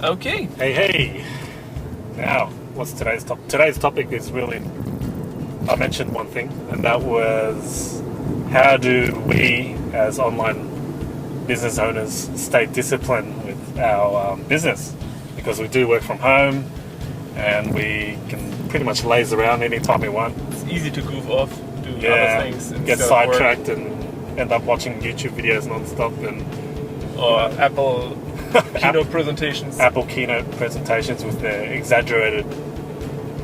Okay. Hey. Now, what's today's topic? Today's topic is really, I mentioned one thing, and that was how do we as online business owners stay disciplined with our business? Because we do work from home and we can pretty much laze around anytime we want. It's easy to goof off, do other things. Get sidetracked and end up watching YouTube videos non-stop or Apple keynote presentations. Apple keynote presentations with their exaggerated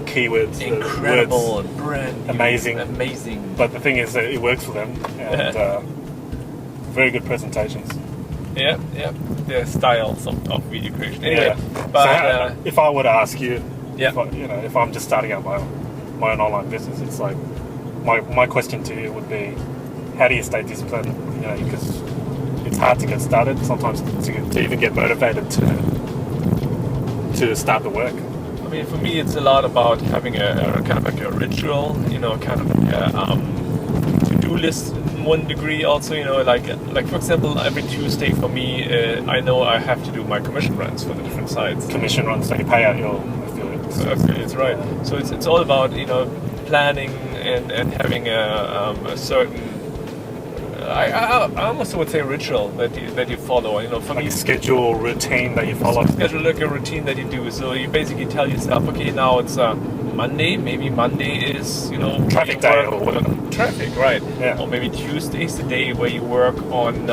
keywords. Incredible, words, brand new, amazing. But the thing is that it works for them, and very good presentations. Yeah, their styles of video creation. Anyway, but so if I were to ask you, if I'm just starting out my own online business, it's like my question to you would be, how do you stay disciplined? Because it's hard to get started sometimes to even get motivated to start the work. I mean, for me, it's a lot about having a kind of like a ritual, kind of to-do list in one degree. Also, like for example, every Tuesday for me, I know I have to do my commission runs for the different sites. Commission runs, so you pay out your affiliates. Affiliates, right? Yeah. So it's all about planning and having a certain. I almost would say ritual that you follow. For like me, a schedule, routine that you follow. Schedule, like a routine that you do. So you basically tell yourself, okay, now it's Monday. Maybe Monday is traffic day or whatever. Traffic, right? Yeah. Or maybe Tuesday is the day where you work on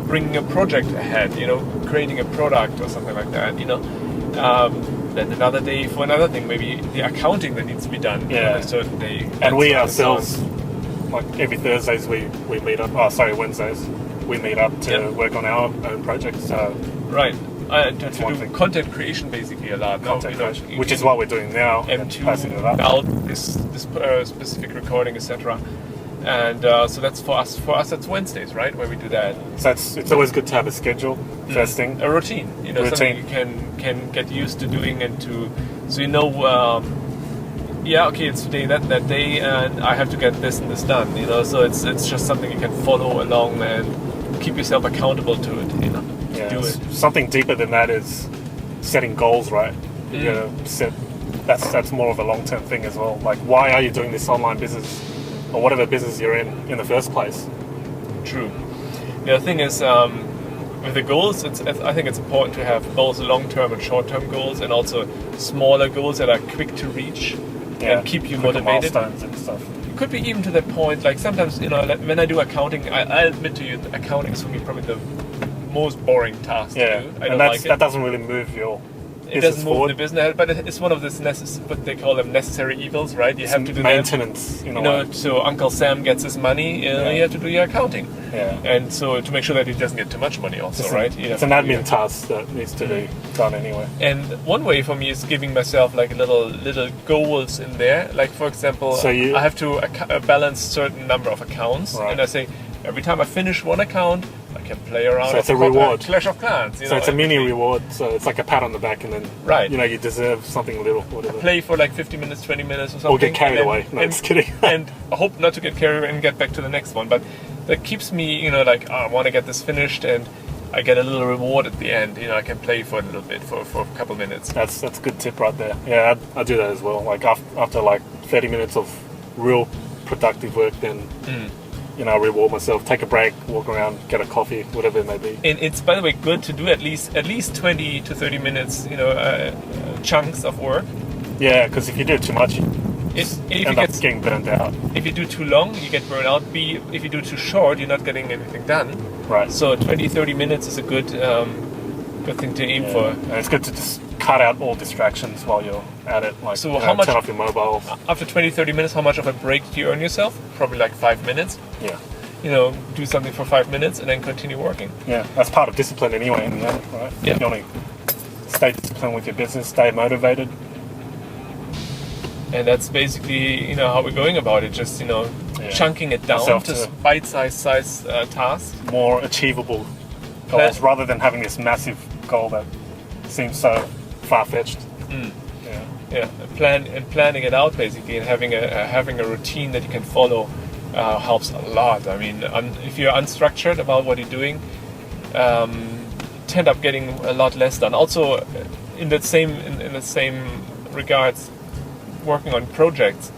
bringing a project ahead. Creating a product or something like that. Then another day for another thing. Maybe the accounting that needs to be done on a certain day. And we ourselves. Like every Thursdays we meet up. Wednesdays we meet up to work on our own projects. Right. To do content creation basically a lot. Content creation, which is what we're doing now. M2 about this specific recording, etc. And so that's for us. For us, that's Wednesdays, right, where we do that. So it's always good to have a schedule. First thing, a routine. Something you can get used to doing okay, it's today that day, and I have to get this and this done. So it's just something you can follow along and keep yourself accountable to it. Do it. Something deeper than that is setting goals, right? That's more of a long-term thing as well. Like, why are you doing this online business or whatever business you're in the first place? True. The thing is, with the goals, I think it's important to have both long-term and short-term goals, and also smaller goals that are quick to reach. And keep you motivated. Milestones and stuff. It could be even to that point, like sometimes, when I do accounting, I admit to you that accounting is for me probably the most boring task to do. I don't like it. That doesn't really move your It doesn't move the business, but it's one of this what they call them necessary evils, right? You have to do maintenance. So Uncle Sam gets his money, you have to do your accounting. Yeah. And so to make sure that he doesn't get too much money also, right? It's an admin task that needs to be done anyway. And one way for me is giving myself like little goals in there. Like, for example, I have to balance certain number of accounts, and I say every time I finish one account, I can play around. So it's a reward. Clash of Clans. So it's a mini reward. So it's like a pat on the back, and then you deserve something little. Whatever. I play for like 50 minutes, 20 minutes or something. Or get carried away. No, just kidding. And I hope not to get carried away and get back to the next one. But that keeps me, I want to get this finished, and I get a little reward at the end. I can play for a little bit, for a couple minutes. That's a good tip right there. Yeah, I do that as well. Like after like 30 minutes of real productive work, then I reward myself, take a break, walk around, get a coffee, whatever it may be. And it's, by the way, good to do at least 20 to 30 minutes, chunks of work. Yeah, because if you do too much, you end up getting burnt out. If you do too long, you get burnt out. If you do too short, you're not getting anything done. Right. So 20, 30 minutes is a good thing to aim for. And it's good to just cut out all distractions while you're at it. Like, so how much, turn off your mobile. After 20, 30 minutes, how much of a break do you earn yourself? Probably like 5 minutes. Yeah. Do something for 5 minutes and then continue working. Yeah, that's part of discipline anyway in the end, right? Yeah. You want to stay disciplined with your business, stay motivated. And that's basically, how we're going about it. Just, chunking it down to bite-sized tasks. More achievable goals rather than having this massive goal that seems so far-fetched. Yeah, planning it out basically, and having a routine that you can follow helps a lot. I mean, if you're unstructured about what you're doing, end up getting a lot less done. Also, in the same regards, working on projects,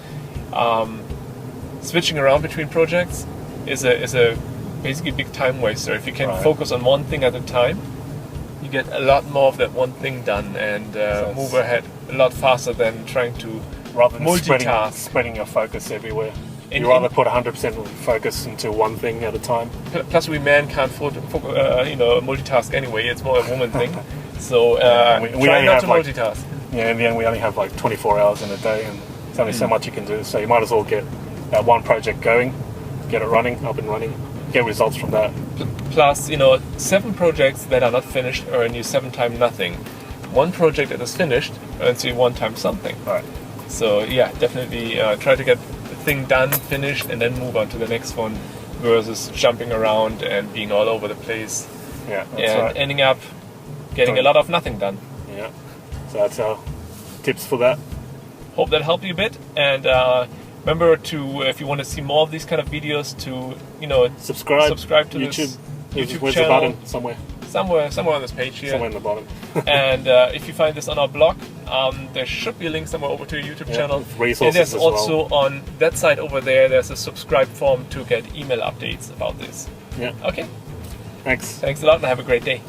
switching around between projects is a basically big time waster. If you can focus on one thing at a time, you get a lot more of that one thing done and move ahead a lot faster than trying to rather than multitask. spreading your focus everywhere. You rather put 100% of focus into one thing at a time. Plus, we men can't multitask anyway. It's more a woman thing. So we try only not have to like, multitask. Yeah, in the end, we only have like 24 hours in a day, and there's only so much you can do. So you might as well get that one project going, get it running, up and running, get results from that. Plus, 7 projects that are not finished earn you 7 times nothing. One project that is finished earns you 1 time something. Right. So yeah, definitely try to get the thing done, finished, and then move on to the next one, versus jumping around and being all over the place. Yeah, that's and right. ending up getting a lot of nothing done. Yeah. So that's our tips for that. Hope that helped you a bit, and remember to, if you want to see more of these kind of videos, to subscribe to YouTube. this YouTube Where's channel. the button? Somewhere on this page here. Somewhere in the bottom. And if you find this on our blog, there should be a link somewhere over to your YouTube channel. With resources and there's as also well. on that side over there's a subscribe form to get email updates about this. Yeah. Okay. Thanks. Thanks a lot and have a great day.